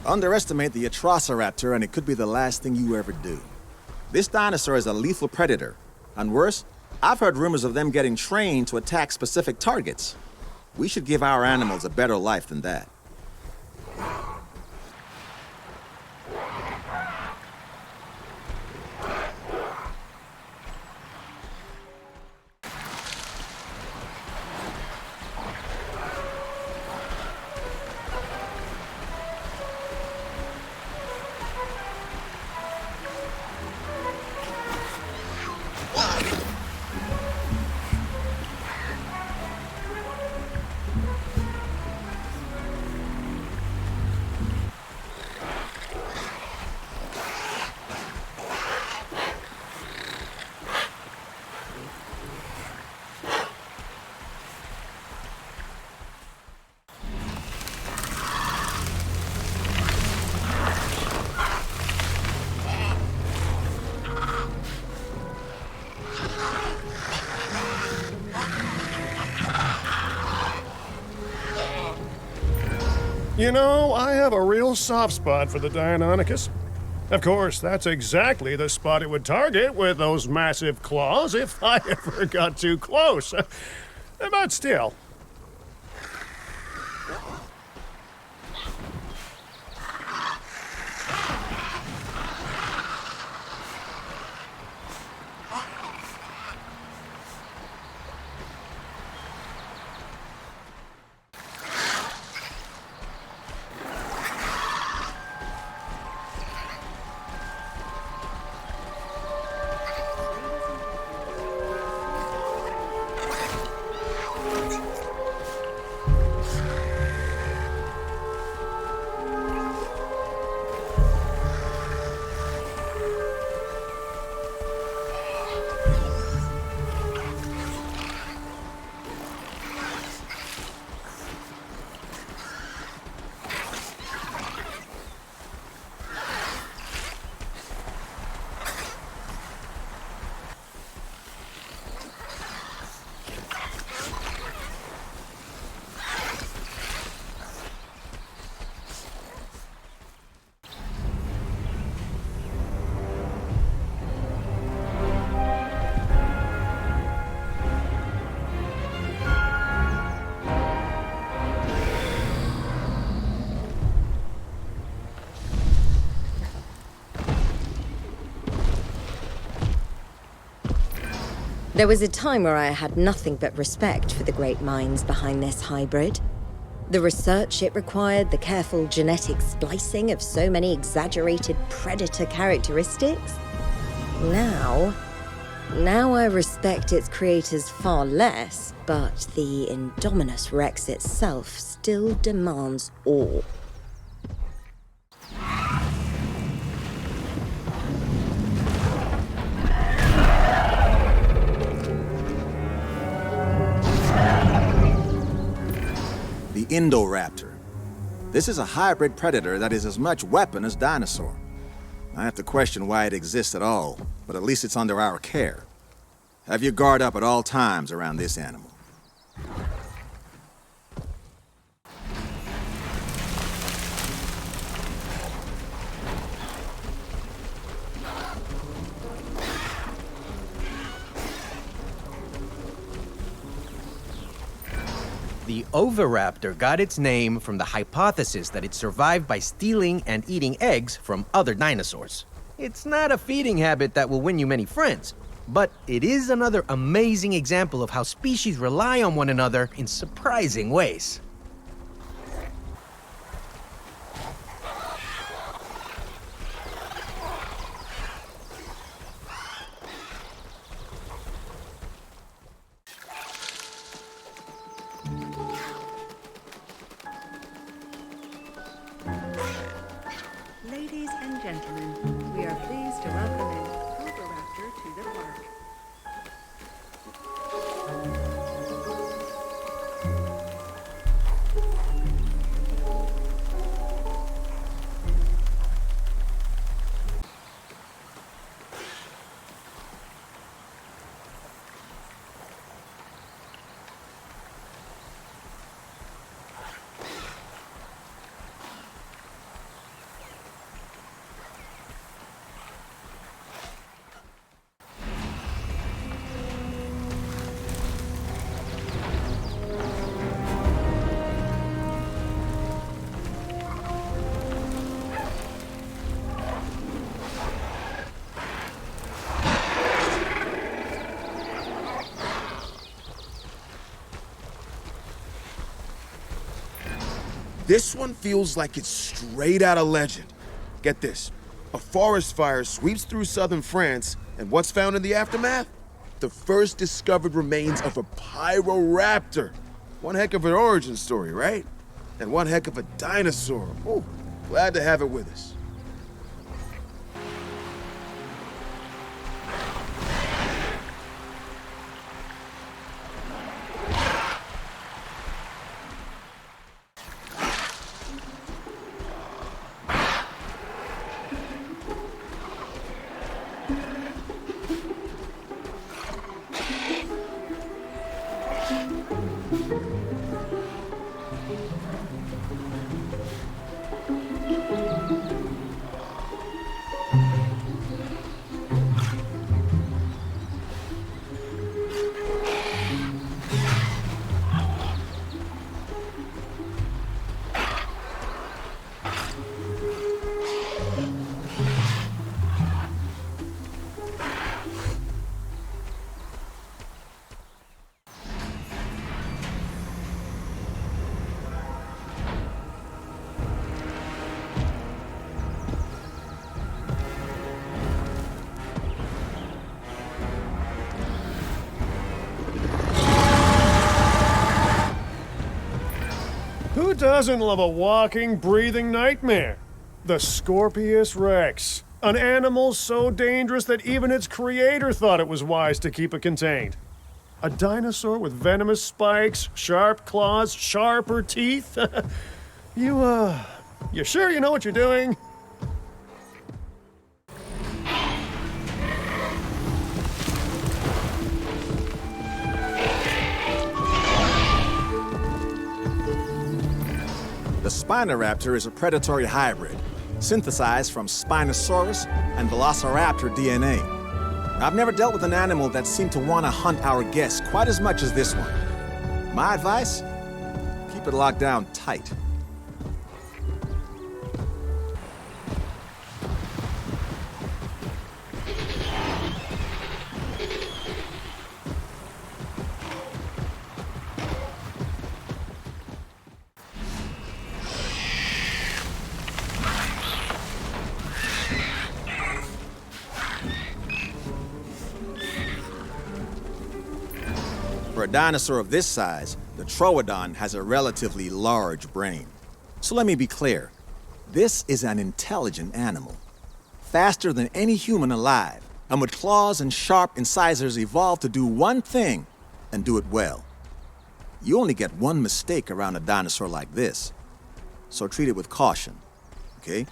Underestimate the Atrociraptor and it could be the last thing you ever do. This dinosaur is a lethal predator. And worse, I've heard rumors of them getting trained to attack specific targets. We should give our animals a better life than that. You know, I have a real soft spot for the Deinonychus. Of course, that's exactly the spot it would target with those massive claws if I ever got too close. But still. There was a time where I had nothing but respect for the great minds behind this hybrid. The research it required, the careful genetic splicing of so many exaggerated predator characteristics. Now I respect its creators far less, but the Indominus Rex itself still demands awe. The Indoraptor. This is a hybrid predator that is as much weapon as dinosaur. I have to question why it exists at all, but at least it's under our care. Have your guard up at all times around this animal. The Oviraptor got its name from the hypothesis that it survived by stealing and eating eggs from other dinosaurs. It's not a feeding habit that will win you many friends, but it is another amazing example of how species rely on one another in surprising ways. Ladies and gentlemen, we are pleased to welcome in Oviraptor to the park. This one feels like it's straight out of legend. Get this. A forest fire sweeps through southern France, and what's found in the aftermath? The first discovered remains of a Pyroraptor. One heck of an origin story, right? And one heck of a dinosaur. Ooh, glad to have it with us. Who doesn't love a walking, breathing nightmare? The Scorpios Rex. An animal so dangerous that even its creator thought it was wise to keep it contained. A dinosaur with venomous spikes, sharp claws, sharper teeth? You sure you know what you're doing? The Spinoraptor is a predatory hybrid, synthesized from Spinosaurus and Velociraptor DNA. I've never dealt with an animal that seemed to want to hunt our guests quite as much as this one. My advice? Keep it locked down tight. For a dinosaur of this size, the Troodon has a relatively large brain. So let me be clear. This is an intelligent animal. Faster than any human alive, and with claws and sharp incisors evolved to do one thing, and do it well. You only get one mistake around a dinosaur like this, so treat it with caution, okay?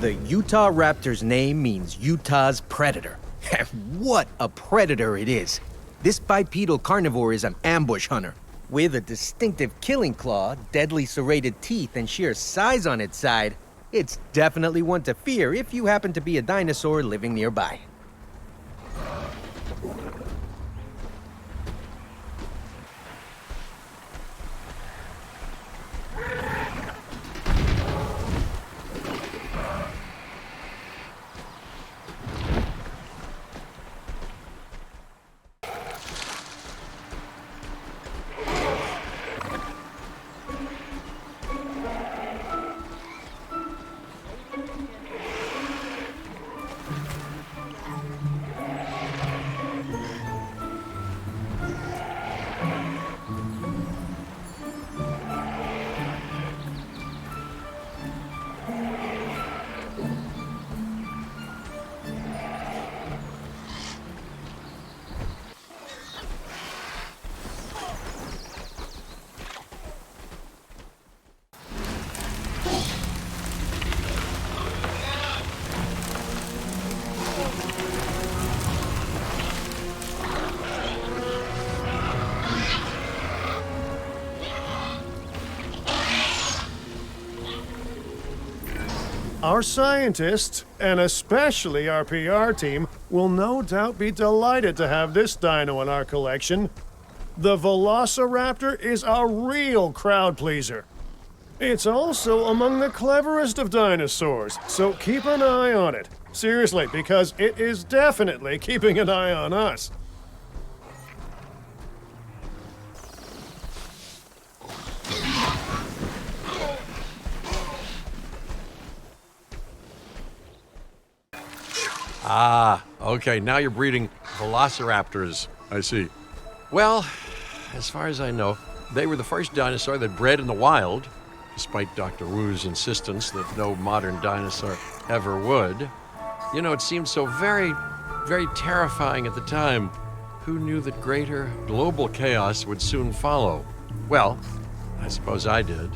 The Utahraptor's name means Utah's predator. What a predator it is! This bipedal carnivore is an ambush hunter. With a distinctive killing claw, deadly serrated teeth, and sheer size on its side, it's definitely one to fear if you happen to be a dinosaur living nearby. Our scientists, and especially our PR team, will no doubt be delighted to have this dino in our collection. The Velociraptor is a real crowd pleaser. It's also among the cleverest of dinosaurs, so keep an eye on it. Seriously, because it is definitely keeping an eye on us. Ah, okay, now you're breeding velociraptors, I see. Well, as far as I know, they were the first dinosaur that bred in the wild, despite Dr. Wu's insistence that no modern dinosaur ever would. You know, it seemed so very, very terrifying at the time. Who knew that greater global chaos would soon follow? Well, I suppose I did.